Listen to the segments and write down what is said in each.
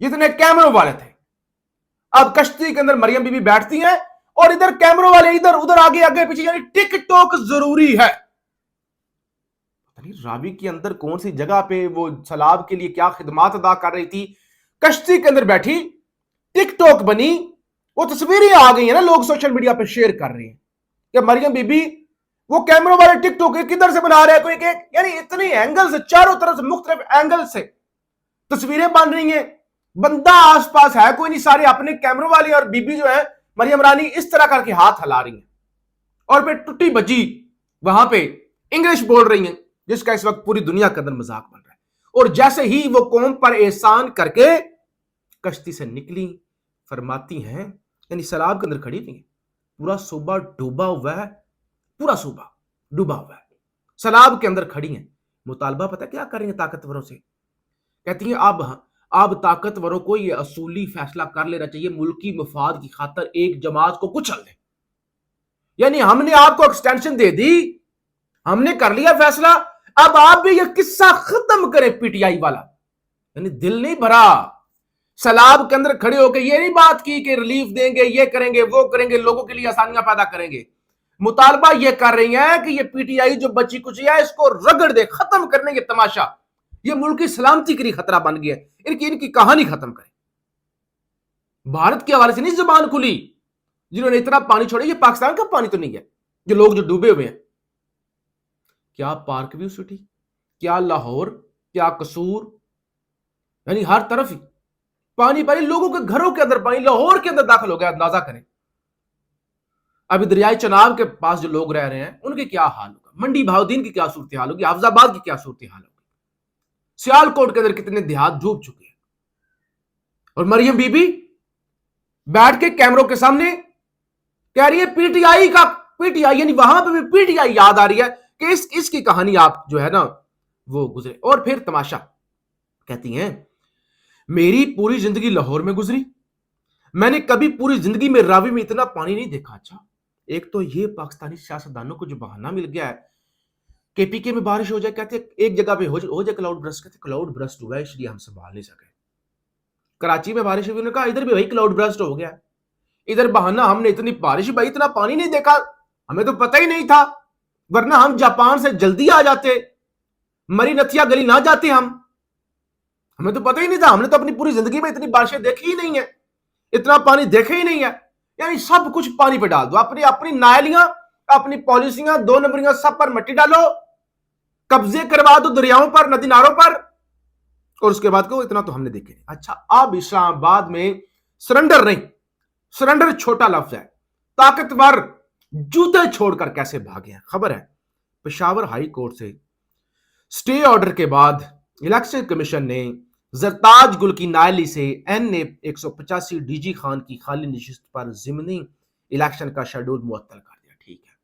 اتنے کیمروں والے تھے. اب کشتی کے اندر مریم بی بی بیٹھتی ہیں اور ادھر کیمروں والے ادھر ادھر آگے آگے پیچھے, یعنی ٹک ٹاک ضروری ہے. راوی کے اندر کون سی جگہ پہ وہ سیلاب کے لیے کیا خدمات ادا کر رہی تھی, کشتی کے اندر بیٹھی, ٹک ٹاک بنی, وہ تصویریں آ گئی ہیں نا, لوگ سوشل میڈیا پہ شیئر کر رہے ہیں کہ مریم بی بی وہ کیمروں والے ٹک ٹاک کدھر سے بنا رہے ہیں, کوئی کہ یعنی اتنے اینگل سے, چاروں طرف سے مختلف اینگل سے تصویریں بن رہی ہیں, بندہ آس پاس ہے کوئی نہیں, سارے اپنے کیمروں والے, اور بی بی جو ہے مریم رانی اس طرح کر کے ہاتھ ہلا رہی ہیں اور پھر ٹٹی بجی وہاں پہ انگلش بول رہی ہیں, جس کا اس وقت پوری دنیا کے اندر مذاق بن رہا ہے. اور جیسے ہی وہ قوم پر احسان کر کے کشتی سے نکلی, فرماتی ہیں, یعنی سیلاب کے اندر کھڑی تھی, پورا صوبہ ڈوبا ہوا ہے, پورا صوبہ ڈوبا ہوا ہے, سیلاب کے اندر کھڑی ہیں, مطالبہ پتہ کیا کر رہی ہیں طاقتوروں سے, کہتی ہیں اب طاقتوروں کو یہ اصولی فیصلہ کر لینا چاہیے, ملکی مفاد کی خاطر ایک جماعت کو کچل دیں. یعنی ہم نے آپ کو ایکسٹینشن دے دی, ہم نے کر لیا فیصلہ, اب آپ بھی یہ قصہ ختم کریں پی ٹی آئی والا. یعنی دل نہیں بھرا, سیلاب کے اندر کھڑے ہو کے یہ نہیں بات کی کہ ریلیف دیں گے, یہ کریں گے, وہ کریں گے, لوگوں کے لیے آسانیاں پیدا کریں گے. مطالبہ یہ کر رہی ہیں کہ یہ پی ٹی آئی جو بچی کچھ ہے اس کو رگڑ دے, ختم کرنے کے تماشا, یہ ملک کی سلامتی کے لیے خطرہ بن گیا ہے, ان کی کہانی ختم کریں. بھارت کے حوالے سے نہیں زبان کھلی, جنہوں نے اتنا پانی چھوڑا, یہ پاکستان کا پانی تو نہیں ہے جو لوگ جو ڈوبے ہوئے ہیں. کیا پارک ویو سٹی, کیا لاہور, کیا قصور, یعنی ہر طرف ہی پانی پانی, لوگوں کے گھروں کے اندر پانی, لاہور کے اندر داخل ہو گیا, اندازہ کریں. ابھی دریائے چناب کے پاس جو لوگ رہ رہے ہیں ان کے کیا حال ہوگا, منڈی بہاؤدین کی کیا صورتحال ہوگی, حافظ آباد کی کیا صورتحال ہوگی, سیال کوٹ کے اندر کتنے دیہات ڈوب چکے ہیں. اور مریم بی بی بیٹھ کے کیمروں کے سامنے کہہ رہی ہے پی ٹی آئی کا, پی ٹی آئی, یعنی وہاں پہ بھی پی ٹی آئی یاد آ رہی ہے کہ اس کی کہانی آپ جو ہے نا وہ گزرے. اور پھر تماشا, کہتی ہیں میری پوری زندگی لاہور میں گزری, میں نے کبھی پوری زندگی میں راوی میں اتنا پانی نہیں دیکھا. اچھا, ایک تو یہ پاکستانی سیاستدانوں کو جو بہانہ مل گیا ہے کہ پی کے میں بارش ہو جائے, کہتے ہیں ایک جگہ پہ ہو جائے کلاؤڈ برسٹ, کہتے کلاؤڈ برسٹ ہوا ہے اس لیے ہم سنبھال نہیں سکے. کراچی میں بارش ہوئی, انہوں نے کہا ادھر بھی وہی کلاؤڈ برسٹ ہو گیا, ادھر بہانہ ہم نے اتنی بارش, بھائی اتنا پانی نہیں دیکھا, ہمیں تو پتہ ہی نہیں تھا, ورنہ ہم جاپان سے جلدی آ جاتے, مری نتیا گلی نہ جاتے, ہمیں تو پتہ ہی نہیں تھا, ہم نے تو اپنی پوری زندگی میں اتنی بارشیں دیکھی ہی نہیں ہیں, اتنا پانی دیکھے ہی نہیں ہے. یعنی سب کچھ پانی پہ ڈال دو, اپنی نائلیاں, اپنی پالیسیاں, 2 نمبریاں, سب پر مٹی ڈالو, قبضے کروا دو دریاؤں پر, ندی ناروں پر, اور اس کے بعد کہو اتنا تو ہم نے دیکھے نہیں. اچھا, اب اسلام آباد میں سرنڈر نہیں, سرنڈر چھوٹا لفظ ہے, طاقتور جوتے چھوڑ کر کیسے بھاگے ہیں. خبر ہے پشاور ہائی کورٹ سے سٹے آرڈر کے بعد الیکشن کمیشن نے زرتاج گل کی نائلی سے این نے 185 ڈی جی خان کی خالی نشست پر ضمنی الیکشن کا شیڈول معطل کر دیا. ٹھیک ہے,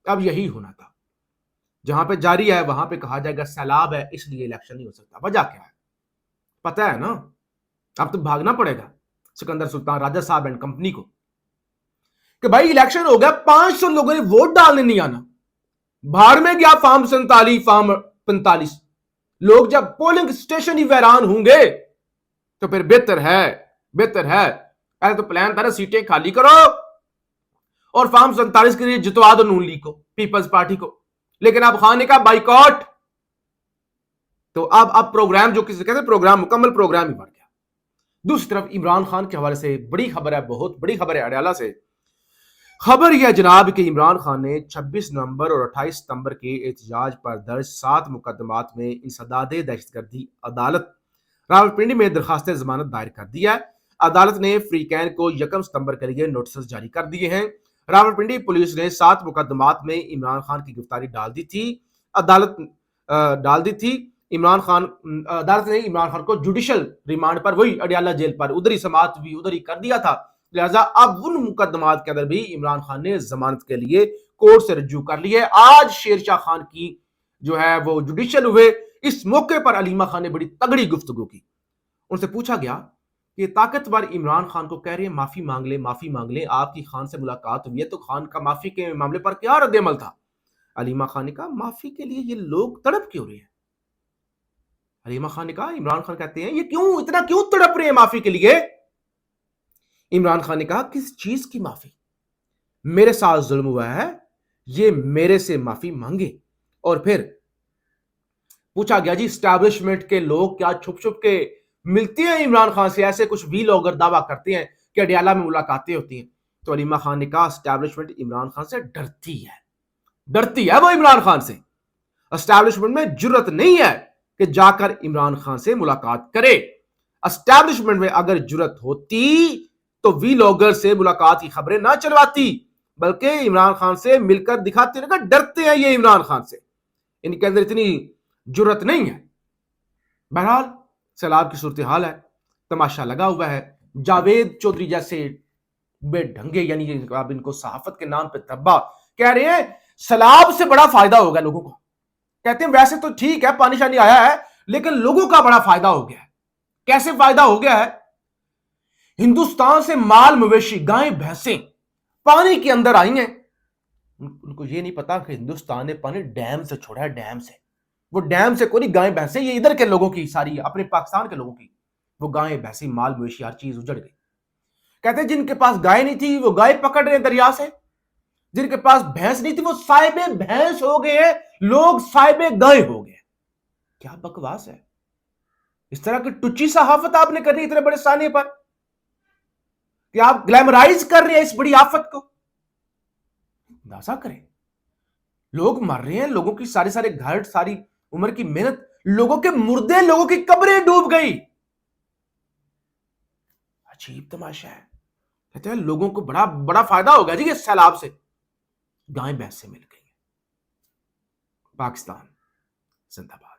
اب یہی ہونا تھا, جہاں پہ جاری ہے وہاں پہ کہا جائے گا سیلاب ہے اس لیے الیکشن نہیں ہو سکتا. وجہ کیا ہے پتہ ہے نا, اب تو بھاگنا پڑے گا سکندر سلطان راجہ صاحب اینڈ کمپنی کو کہ بھائی الیکشن ہو گیا, 500 لوگوں نے ووٹ ڈالنے نہیں آنا, باہر میں گیا فارم 47 فارم 45, لوگ جب پولنگ سٹیشن ہی ویران ہوں گے تو پھر بہتر ہے پہلے تو پلان تھا نا سیٹیں خالی کرو اور فارم 47 کے لیے جتوا دو نون لیگ کو, پیپلز پارٹی کو, لیکن اب خان نے کہا بائیکاٹ. تو اب پروگرام جو کسی کہتے ہیں پروگرام مکمل پروگرام ہی بڑھ گیا. دوسری طرف عمران خان کے حوالے سے بڑی خبر ہے, بہت بڑی خبر ہے اڈیالہ سے. خبر یہ جناب کہ عمران خان نے 26 نومبر اور 28 ستمبر کے احتجاج پر درج 7 مقدمات میں انسداد دہشت گردی عدالت راولپنڈی میں درخواست ضمانت دائر کر دی ہے. عدالت نے فریقین کو 1 ستمبر کے لیے نوٹسز جاری کر دیے ہیں. راولپنڈی پولیس نے 7 مقدمات میں عمران خان کی گرفتاری ڈال دی تھی. عدالت نے عمران خان کو جوڈیشل ریمانڈ پر, وہی اڈیالہ جیل پر, ادھر ہی سماعت بھی ادھر ہی کر دیا تھا. لہذا اب ان مقدمات کے اندر بھی عمران خان نے ضمانت کے لیے کورٹ سے رجوع کر لی ہے. آج شیرشاہ خان کی جو ہے وہ جوڈیشل ہوئے. اس موقع پر علیمہ خان نے بڑی تگڑی گفتگو کی. ان سے پوچھا گیا کہ طاقتور عمران خان کو کہہ رہے ہیں معافی مانگ لیں, آپ کی خان سے ملاقات ہوئی ہے تو خان کا معافی کے معاملے پر کیا رد عمل تھا؟ علیمہ خان نے کہا معافی کے لیے یہ لوگ تڑپ کیوں رہے ہیں, حلیمہ خان نے کہا، عمران خان کہتے ہیں یہ کیوں اتنا کیوں تڑپ رہے ہیں معافی کے لیے؟ عمران خان نے کہا، کس چیز کی معافی؟ میرے ساتھ ظلم ہوا ہے، یہ میرے سے معافی مانگے۔ اور پھر پوچھا گیا جی اسٹیبلشمنٹ کے لوگ کیا چھپ چھپ کے ملتے ہیں عمران خان سے؟ ایسے کچھ وی لوگر دعویٰ کرتے ہیں کہ اڈیالہ میں ملاقاتیں ہوتی ہیں۔ تو حلیمہ خان نے کہا اسٹیبلشمنٹ عمران خان سے ڈرتی ہے وہ عمران خان سے۔ اسٹیبلشمنٹ میں جرت نہیں ہے کہ جا کر عمران خان سے ملاقات کرے۔ اسٹیبلشمنٹ میں اگر جرت ہوتی تو وی لوگر سے ملاقات کی خبریں نہ چلواتی، بلکہ عمران خان سے مل کر دکھاتے ہیں کہ ڈرتے ہیں یہ عمران خان سے، ان کے اندر اتنی جرت نہیں ہے۔ بہرحال سیلاب کی صورتحال ہے، تماشا لگا ہوا ہے۔ جاوید چودھری جیسے بے ڈھنگے، یعنی آپ ان کو صحافت کے نام پہ دھبا، کہہ رہے ہیں سیلاب سے بڑا فائدہ ہوگا لوگوں کو۔ کہتے ہیں ویسے تو ٹھیک ہے پانی شانی آیا ہے، لیکن لوگوں کا بڑا فائدہ ہو گیا ہے۔ کیسے فائدہ ہو گیا ہے؟ ہندوستان سے مال مویشی، گائیں بھینسیں پانی کے اندر آئی ہیں۔ ان کو یہ نہیں پتا کہ ہندوستان نے پانی ڈیم سے چھوڑا ہے، ڈیم سے۔ وہ ڈیم سے کوئی گائیں بھینسیں، یہ ادھر کے لوگوں کی ساری، اپنے پاکستان کے لوگوں کی وہ گائیں بھینسیں، مال مویشی، ہر چیز اجڑ گئی۔ کہتے ہیں جن کے پاس گائے نہیں تھی وہ گائے پکڑ رہے ہیں دریا سے، جن کے پاس بھینس نہیں تھی وہ صاحب بھینس ہو گئے، لوگ صاحب گائے ہو گئے۔ کیا بکواس ہے! اس طرح کی ٹچی صحافت آپ نے کرنی اتنے بڑے سانے پر کہ آپ گلیمرائز کر رہے ہیں اس بڑی آفت کو؟ اندازہ کریں، لوگ مر رہے ہیں، لوگوں کی سارے گھر، ساری عمر کی محنت، لوگوں کے مردے، لوگوں کی قبریں ڈوب گئی۔ عجیب تماشا ہے۔ کہتے ہیں لوگوں کو بڑا فائدہ ہوگا جی اس سیلاب سے، گائیں بھینس سے مل گئی۔ پاکستان زندہ باد۔